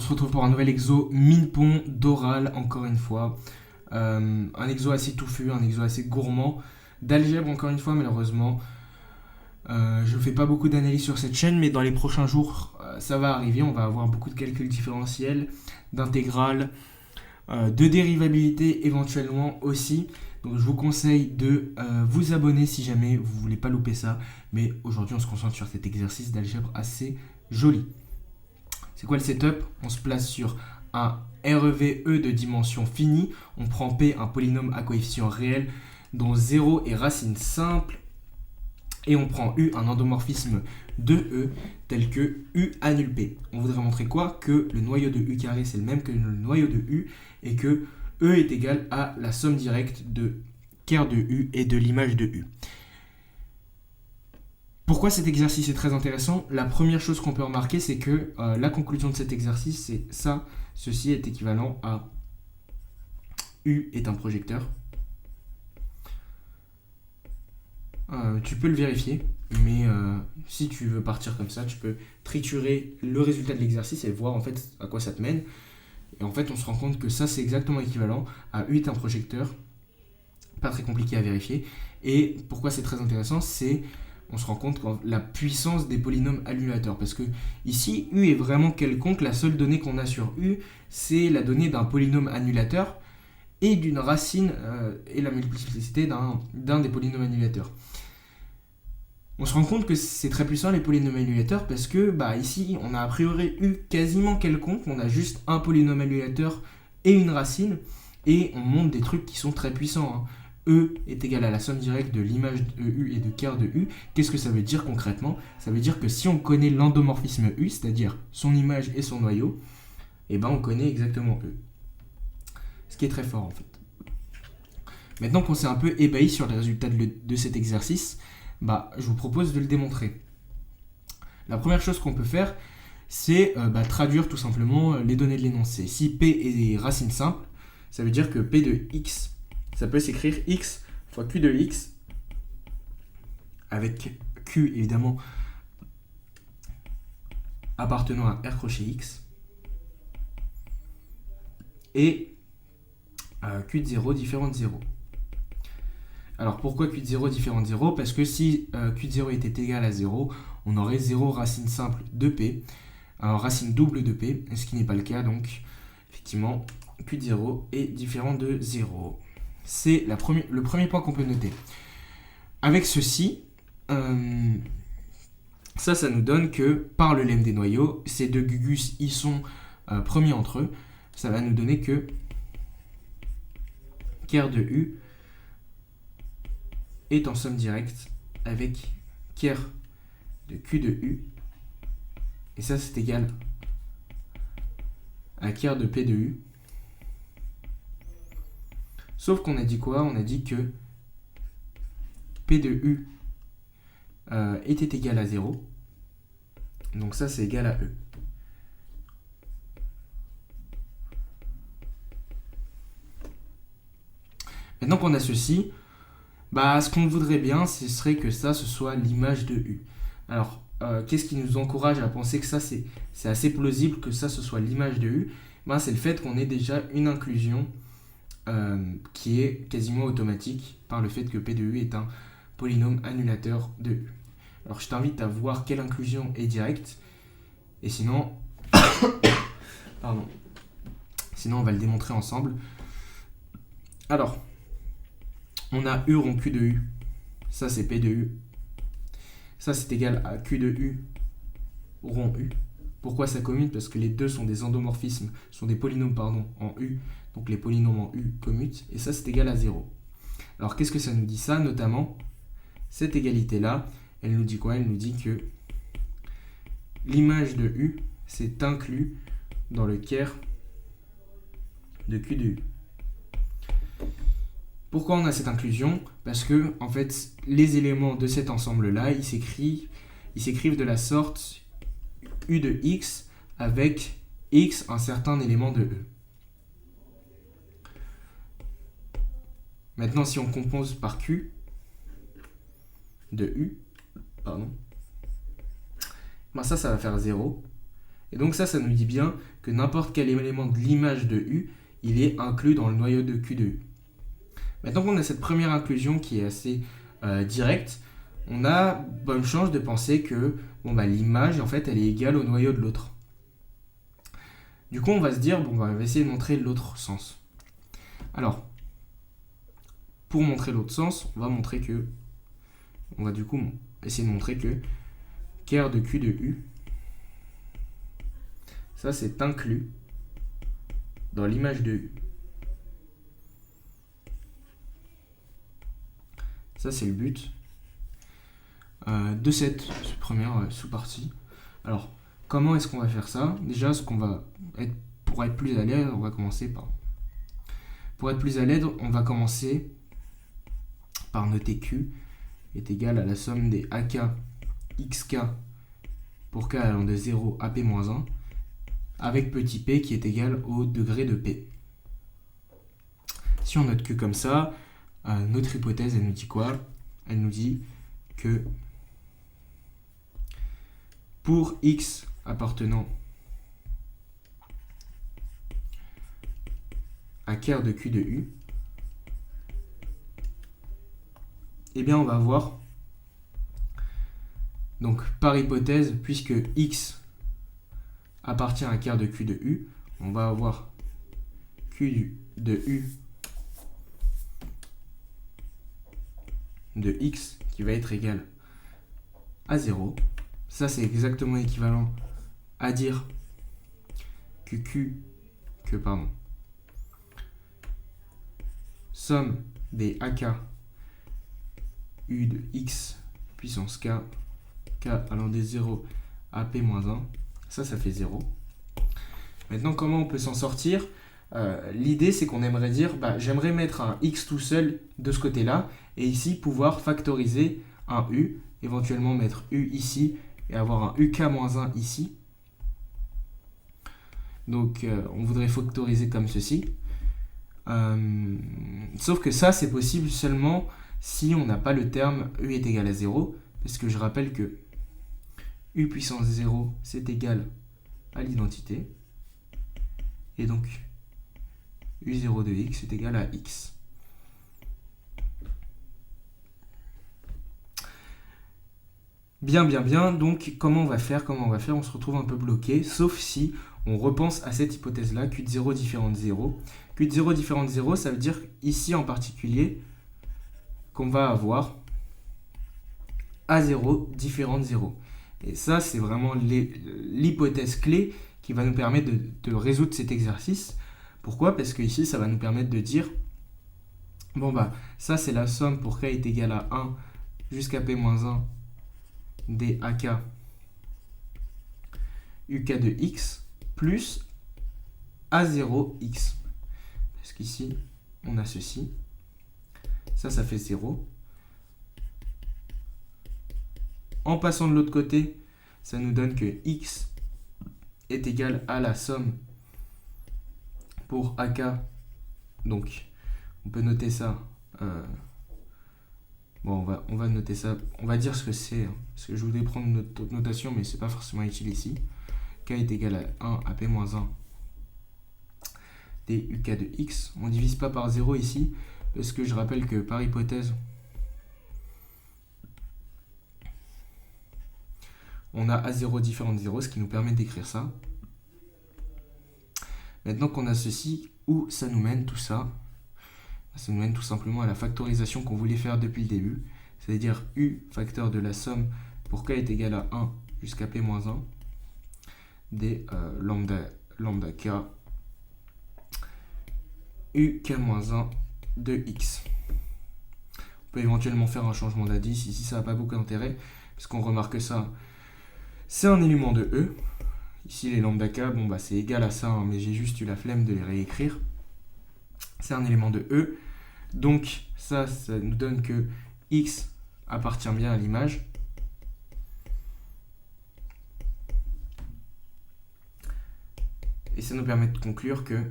On se retrouve pour un nouvel exo Minpon d'oral, encore une fois. Un exo assez touffu, un exo assez gourmand. D'algèbre, encore une fois, malheureusement. Je ne fais pas beaucoup d'analyses sur cette chaîne, mais dans les prochains jours, ça va arriver. On va avoir beaucoup de calculs différentiels, d'intégrales, de dérivabilité éventuellement aussi. Donc je vous conseille de vous abonner si jamais vous ne voulez pas louper ça. Mais aujourd'hui, on se concentre sur cet exercice d'algèbre assez joli. C'est quoi le setup? On se place sur un REVE de dimension finie. On prend P, un polynôme à coefficient réel dont 0 est racine simple. Et on prend U, un endomorphisme de E, tel que U annule P. On voudrait montrer quoi? Que le noyau de U carré, c'est le même que le noyau de U, et que E est égal à la somme directe de ker de U et de l'image de U. Pourquoi cet exercice est très intéressant? La première chose qu'on peut remarquer, c'est que la conclusion de cet exercice, c'est ça. Ceci est équivalent à U est un projecteur. Tu peux le vérifier, mais si tu veux partir comme ça, tu peux triturer le résultat de l'exercice et voir en fait à quoi ça te mène. Et en fait, on se rend compte que ça, c'est exactement équivalent à U est un projecteur. Pas très compliqué à vérifier. Et pourquoi c'est très intéressant, c'est on se rend compte de la puissance des polynômes annulateurs. Parce que ici, U est vraiment quelconque. La seule donnée qu'on a sur U, c'est la donnée d'un polynôme annulateur et d'une racine et la multiplicité d'un des polynômes annulateurs. On se rend compte que c'est très puissant les polynômes annulateurs parce que ici, on a a priori U quasiment quelconque. On a juste un polynôme annulateur et une racine. Et on montre des trucs qui sont très puissants. E est égal à la somme directe de l'image de U et de ker de U. Qu'est-ce que ça veut dire concrètement? Ça veut dire que si on connaît l'endomorphisme U, c'est-à-dire son image et son noyau, on connaît exactement E. Ce qui est très fort en fait. Maintenant qu'on s'est un peu ébahi sur les résultats de cet exercice, je vous propose de le démontrer. La première chose qu'on peut faire, c'est traduire tout simplement les données de l'énoncé. Si P est racine simple, ça veut dire que P de x, ça peut s'écrire x fois q de x, avec q évidemment appartenant à R crochet x, et q de 0 différent de 0. Alors pourquoi q de 0 différent de 0? Parce que si q de 0 était égal à 0, on aurait 0 racine simple de p, racine double de p, ce qui n'est pas le cas, donc effectivement q de 0 est différent de 0. C'est le premier point qu'on peut noter. Avec ceci, ça nous donne que par le lemme des noyaux, ces deux gugus y sont premiers entre eux. Ça va nous donner que ker de U est en somme directe avec ker de Q de U. Et ça, c'est égal à ker de P de U. Sauf qu'on a dit quoi? On a dit que P de U était égal à 0. Donc ça, c'est égal à E. Maintenant qu'on a ceci, ce qu'on voudrait bien, ce serait que ça, ce soit l'image de U. Alors, qu'est-ce qui nous encourage à penser que ça, c'est assez plausible que ça, ce soit l'image de U? C'est le fait qu'on ait déjà une inclusion qui est quasiment automatique par le fait que P de U est un polynôme annulateur de U. Alors je t'invite à voir quelle inclusion est directe, et sinon, sinon on va le démontrer ensemble. Alors, on a U rond Q de U, ça c'est P de U, ça c'est égal à Q de U rond U. Pourquoi ça commute? Parce que les deux sont des endomorphismes, sont des polynômes en U, donc les polynômes en U commutent, et ça c'est égal à 0. Alors qu'est-ce que ça nous dit ça? Notamment, cette égalité-là, elle nous dit quoi? Elle nous dit que l'image de U, c'est inclus dans le ker de Q de U. Pourquoi on a cette inclusion? Parce que, en fait, les éléments de cet ensemble-là, ils s'écrivent de la sorte U de x avec x un certain élément de E. Maintenant, si on compose par Q de U, ça va faire 0. Et donc ça nous dit bien que n'importe quel élément de l'image de U, il est inclus dans le noyau de Q de U. Maintenant qu'on a cette première inclusion qui est assez directe, on a bonne chance de penser que l'image, en fait, elle est égale au noyau de l'autre. Du coup, on va se dire, on va essayer de montrer l'autre sens. Alors, pour montrer l'autre sens, on va du coup essayer de montrer que ker de Q de U, ça c'est inclus dans l'image de U. Ça c'est le but de cette première sous-partie. Alors, comment est-ce qu'on va faire ça? Déjà, pour être plus à l'aise, on va commencer par... Pour être plus à l'aise, on va commencer par noter Q est égal à la somme des AK xk pour k allant de 0 à p-1 avec petit p qui est égal au degré de p. Si on note Q comme ça, notre hypothèse, elle nous dit quoi? Elle nous dit que pour x appartenant à ker de Q de U, eh bien on va avoir, donc par hypothèse, puisque x appartient à ker de Q de U, on va avoir Q de U de x qui va être égal à 0. Ça, c'est exactement équivalent à dire que somme des AK U de x puissance k, k allant de 0 à p-1, ça fait 0. Maintenant, comment on peut s'en sortir? L'idée, c'est qu'on aimerait dire, j'aimerais mettre un x tout seul de ce côté-là, et ici, pouvoir factoriser un u, éventuellement mettre u ici, et avoir un uk-1 ici. Donc, on voudrait factoriser comme ceci. Sauf que ça, c'est possible seulement si on n'a pas le terme u est égal à 0, parce que je rappelle que u puissance 0, c'est égal à l'identité. Et donc, u0 de x est égal à x. Bien. Donc, comment on va faire? On se retrouve un peu bloqué, sauf si on repense à cette hypothèse-là, Q de 0 différent de 0. Q de 0 différent de 0, ça veut dire ici en particulier qu'on va avoir A0 différent de 0. Et ça, c'est vraiment l'hypothèse clé qui va nous permettre de résoudre cet exercice. Pourquoi? Parce que ici, ça va nous permettre de dire, ça c'est la somme pour k est égal à 1 jusqu'à p-1 des AK uk de x plus A0x. Parce qu'ici, on a ceci. Ça fait 0. En passant de l'autre côté, ça nous donne que x est égal à la somme pour AK. Donc, on peut noter ça. On va noter ça. On va dire ce que c'est. Parce que je voulais prendre notre notation, mais c'est pas forcément utile ici. K est égal à 1 à p-1 des uk de x. On ne divise pas par 0 ici, parce que je rappelle que par hypothèse, on a A0 différent de 0, ce qui nous permet d'écrire ça. Maintenant qu'on a ceci, où ça nous mène tout ça? Ça nous mène tout simplement à la factorisation qu'on voulait faire depuis le début, c'est-à-dire u facteur de la somme pour k est égal à 1 jusqu'à p-1 des lambda k uk-1 de x. On peut éventuellement faire un changement d'indice, ici ça n'a pas beaucoup d'intérêt, parce qu'on remarque que ça, c'est un élément de E. Ici les lambda k, c'est égal à ça, mais j'ai juste eu la flemme de les réécrire. C'est un élément de E. Donc ça nous donne que x appartient bien à l'image. Et ça nous permet de conclure que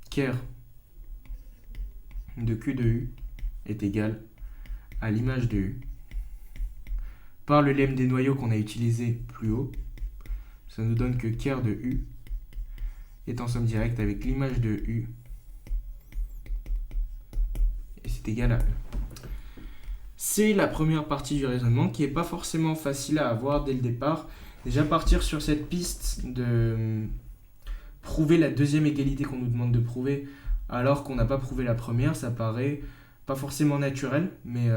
ker de Q de U est égal à l'image de U par le lemme des noyaux qu'on a utilisé plus haut. Ça nous donne que ker de U est en somme directe avec l'image de U et c'est égal à E. C'est la première partie du raisonnement qui n'est pas forcément facile à avoir dès le départ. Déjà partir sur cette piste de prouver la deuxième égalité qu'on nous demande de prouver alors qu'on n'a pas prouvé la première, ça paraît pas forcément naturel, mais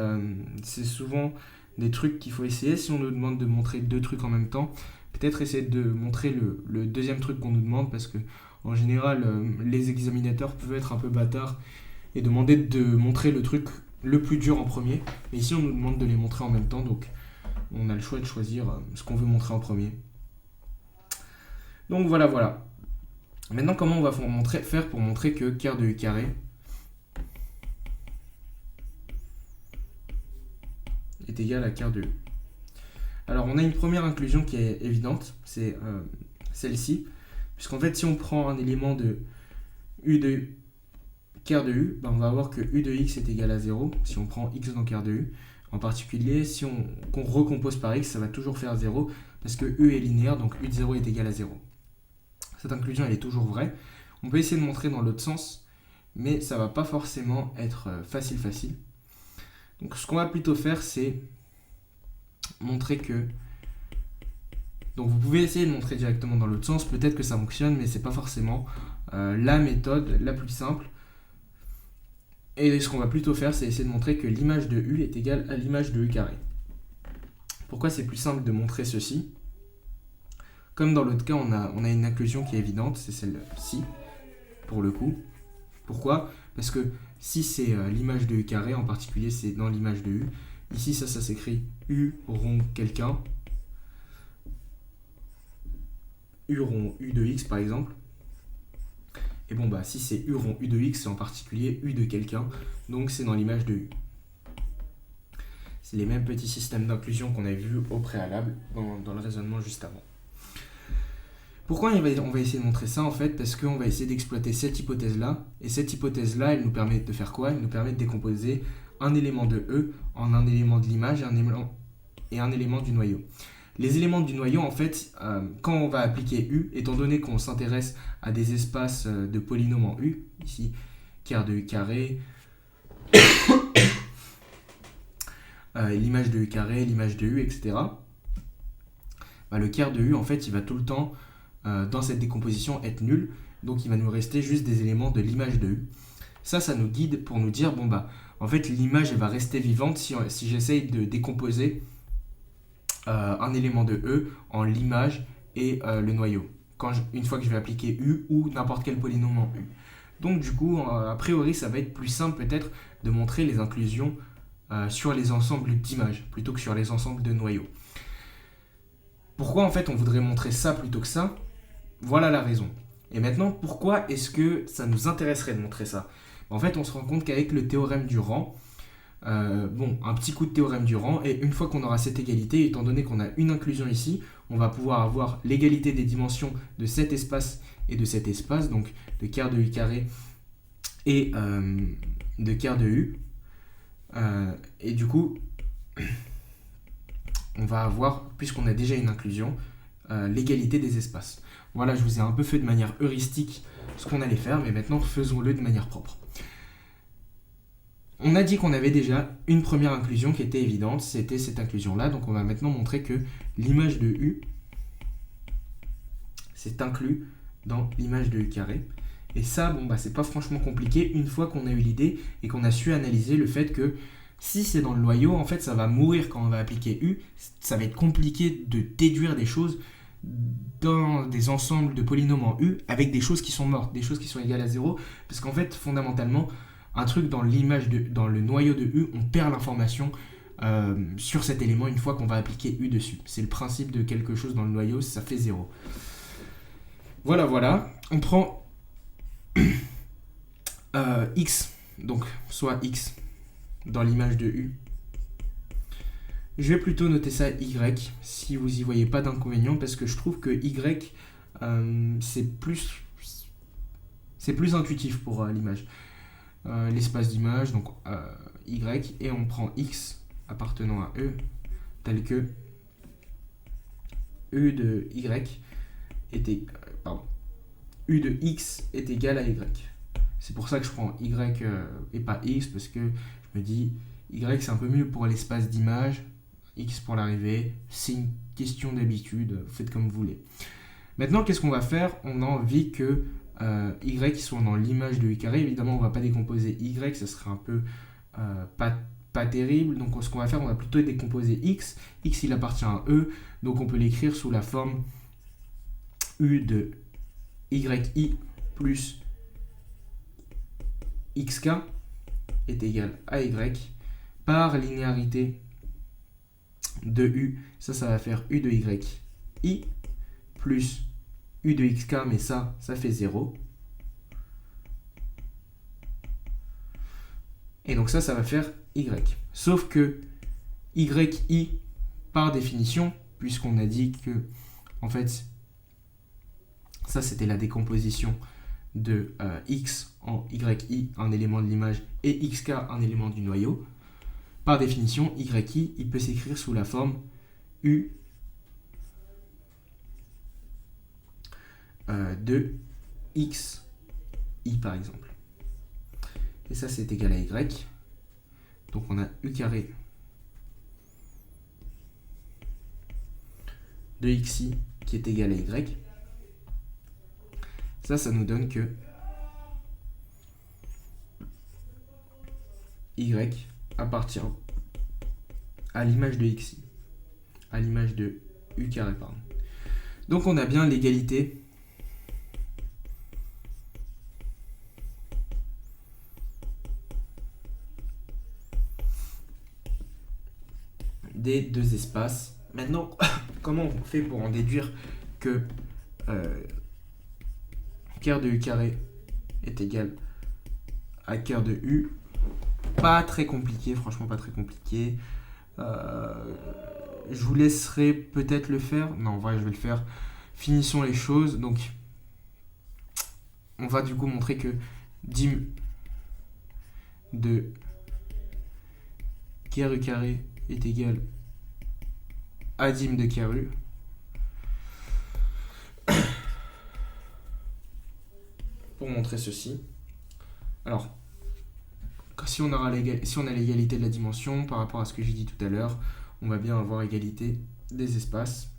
c'est souvent des trucs qu'il faut essayer. Si on nous demande de montrer deux trucs en même temps, peut-être essayer de montrer le deuxième truc qu'on nous demande, parce que en général, les examinateurs peuvent être un peu bâtards et demander de montrer le truc le plus dur en premier. Mais ici, on nous demande de les montrer en même temps, donc on a le choix de choisir ce qu'on veut montrer en premier. Donc voilà. Maintenant, comment on va faire pour montrer que ker de U carré est égal à ker de U. Alors, on a une première inclusion qui est évidente, c'est celle-ci. Puisqu'en fait, si on prend un élément de U de ker de U, on va avoir que U de x est égal à 0 si on prend x dans ker de U. En particulier, si on recompose par x, ça va toujours faire 0 parce que U est linéaire, donc U de 0 est égal à 0. Cette inclusion, elle est toujours vraie. On peut essayer de montrer dans l'autre sens, mais ça ne va pas forcément être facile. Donc ce qu'on va plutôt faire, c'est montrer que... Donc vous pouvez essayer de montrer directement dans l'autre sens, peut-être que ça fonctionne, mais ce n'est pas forcément la méthode la plus simple. Et ce qu'on va plutôt faire, c'est essayer de montrer que l'image de U est égale à l'image de U carré. Pourquoi c'est plus simple de montrer ceci? Comme dans l'autre cas, on a une inclusion qui est évidente, c'est celle-ci, pour le coup. Pourquoi? Parce que si c'est l'image de U carré, en particulier c'est dans l'image de U, ici ça s'écrit U rond quelqu'un, U rond U de x par exemple. Et bon, si c'est U rond U de x, c'est en particulier U de quelqu'un, donc c'est dans l'image de U. C'est les mêmes petits systèmes d'inclusion qu'on avait vus au préalable dans le raisonnement juste avant. Pourquoi on va essayer de montrer ça en fait? Parce qu'on va essayer d'exploiter cette hypothèse-là, et cette hypothèse-là, elle nous permet de faire quoi? Elle nous permet de décomposer un élément de E en un élément de l'image et un élément du noyau. Les éléments du noyau, en fait, quand on va appliquer U, étant donné qu'on s'intéresse à des espaces de polynômes en U, ici, ker de U carré, l'image de U carré, l'image de U, etc., le ker de U, en fait, il va tout le temps, dans cette décomposition, être nul, donc il va nous rester juste des éléments de l'image de U. Ça nous guide pour nous dire, en fait, l'image, elle va rester vivante si j'essaye de décomposer un élément de E en l'image et le noyau, une fois que je vais appliquer U ou n'importe quel polynôme en U. Donc du coup, a priori, ça va être plus simple peut-être de montrer les inclusions sur les ensembles d'images plutôt que sur les ensembles de noyaux. Pourquoi en fait on voudrait montrer ça plutôt que ça? Voilà la raison. Et maintenant, pourquoi est-ce que ça nous intéresserait de montrer ça? En fait, on se rend compte qu'avec le théorème du rang, un petit coup de théorème du rang, et une fois qu'on aura cette égalité, étant donné qu'on a une inclusion ici, on va pouvoir avoir l'égalité des dimensions de cet espace et de cet espace, donc de ker de U carré et de ker de U. Et du coup, on va avoir, puisqu'on a déjà une inclusion, l'égalité des espaces. Voilà, je vous ai un peu fait de manière heuristique ce qu'on allait faire, mais maintenant faisons-le de manière propre. On a dit qu'on avait déjà une première inclusion qui était évidente, c'était cette inclusion-là, donc on va maintenant montrer que l'image de U c'est inclus dans l'image de U carré. Et ça, c'est pas franchement compliqué une fois qu'on a eu l'idée et qu'on a su analyser le fait que si c'est dans le noyau, en fait, ça va mourir quand on va appliquer U. Ça va être compliqué de déduire des choses dans des ensembles de polynômes en U avec des choses qui sont mortes, des choses qui sont égales à 0, parce qu'en fait, fondamentalement, un truc dans le noyau de U, on perd l'information sur cet élément une fois qu'on va appliquer U dessus. C'est le principe de quelque chose dans le noyau, ça fait 0. Voilà. On prend X, donc soit X dans l'image de U. Je vais plutôt noter ça Y, si vous n'y voyez pas d'inconvénient, parce que je trouve que Y, c'est plus intuitif pour l'image. L'espace d'image, donc Y, et on prend X appartenant à E, tel que U de Y U de X est égal à Y. C'est pour ça que je prends Y et pas X, parce que je me dis Y c'est un peu mieux pour l'espace d'image, X pour l'arrivée, c'est une question d'habitude, faites comme vous voulez. Maintenant, qu'est-ce qu'on va faire? On a envie que Y soit dans l'image de U carré. Évidemment, on ne va pas décomposer Y, ça serait un peu pas terrible. Donc, ce qu'on va faire, on va plutôt décomposer X. X, il appartient à E, donc on peut l'écrire sous la forme U de YI plus XK est égal à Y par linéarité de U. Ça va faire U de YI plus U de XK, mais ça fait 0. Et donc ça va faire Y. Sauf que YI, par définition, puisqu'on a dit que, en fait, ça c'était la décomposition de X en YI, un élément de l'image, et XK, un élément du noyau. Par définition, YI, il peut s'écrire sous la forme U de XI par exemple. Et ça c'est égal à Y. Donc on a U carré de XI qui est égal à Y. Ça nous donne que Y appartient à l'image de XI, à l'image de U carré, pardon. Donc on a bien l'égalité des deux espaces. Maintenant, comment on fait pour en déduire que quart de U carré est égal à quart de U? Pas très compliqué, franchement pas très compliqué. Je vous laisserai peut-être le faire. Non, en vrai, je vais le faire. Finissons les choses. Donc, on va du coup montrer que dim de quart U carré est égal à dim de quart U. Pour montrer ceci. Alors, si on a l'égalité de la dimension par rapport à ce que j'ai dit tout à l'heure, on va bien avoir égalité des espaces.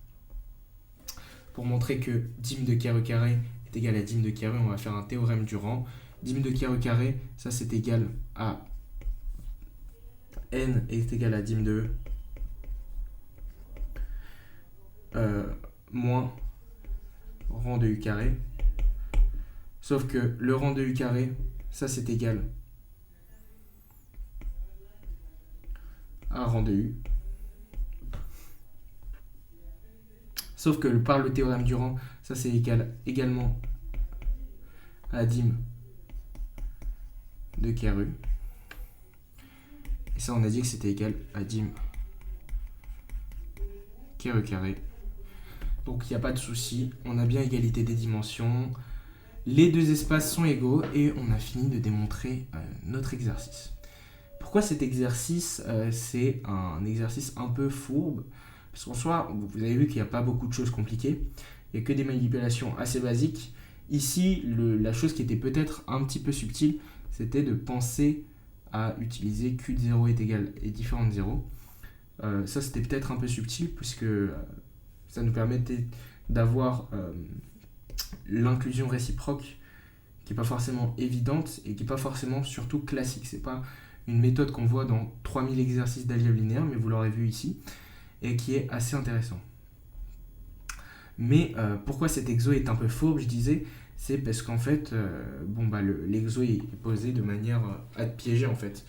Pour montrer que dim de quart U carré est égal à dim de quart U, on va faire un théorème du rang. Dim de quart U carré, ça c'est égal à n est égal à dim de E moins rang de U carré. Sauf que le rang de U carré, ça c'est égal à rang de U. Sauf que par le théorème du rang, ça c'est égal également à dim de quart U. Et ça on a dit que c'était égal à dim quart U carré. Donc il n'y a pas de souci, on a bien égalité des dimensions. Les deux espaces sont égaux et on a fini de démontrer notre exercice. Pourquoi cet exercice c'est un exercice un peu fourbe? Parce qu'en soi, vous avez vu qu'il n'y a pas beaucoup de choses compliquées. Il n'y a que des manipulations assez basiques. Ici, la chose qui était peut-être un petit peu subtile, c'était de penser à utiliser Q de 0 est égal et différent de 0. Ça, c'était peut-être un peu subtil puisque ça nous permettait d'avoir l'inclusion réciproque qui n'est pas forcément évidente et qui n'est pas forcément surtout classique. Ce n'est pas une méthode qu'on voit dans 3000 exercices d'algèbre linéaire, mais vous l'aurez vu ici, et qui est assez intéressant. Mais pourquoi cet exo est un peu fourbe, je disais, c'est parce qu'en fait, l'exo est posé de manière à te piéger en fait.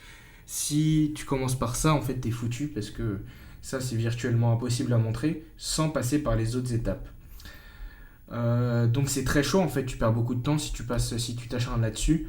Si tu commences par ça, en fait, t'es foutu parce que ça, c'est virtuellement impossible à montrer sans passer par les autres étapes. Donc c'est très chaud en fait, tu perds beaucoup de temps si tu t'acharnes là-dessus.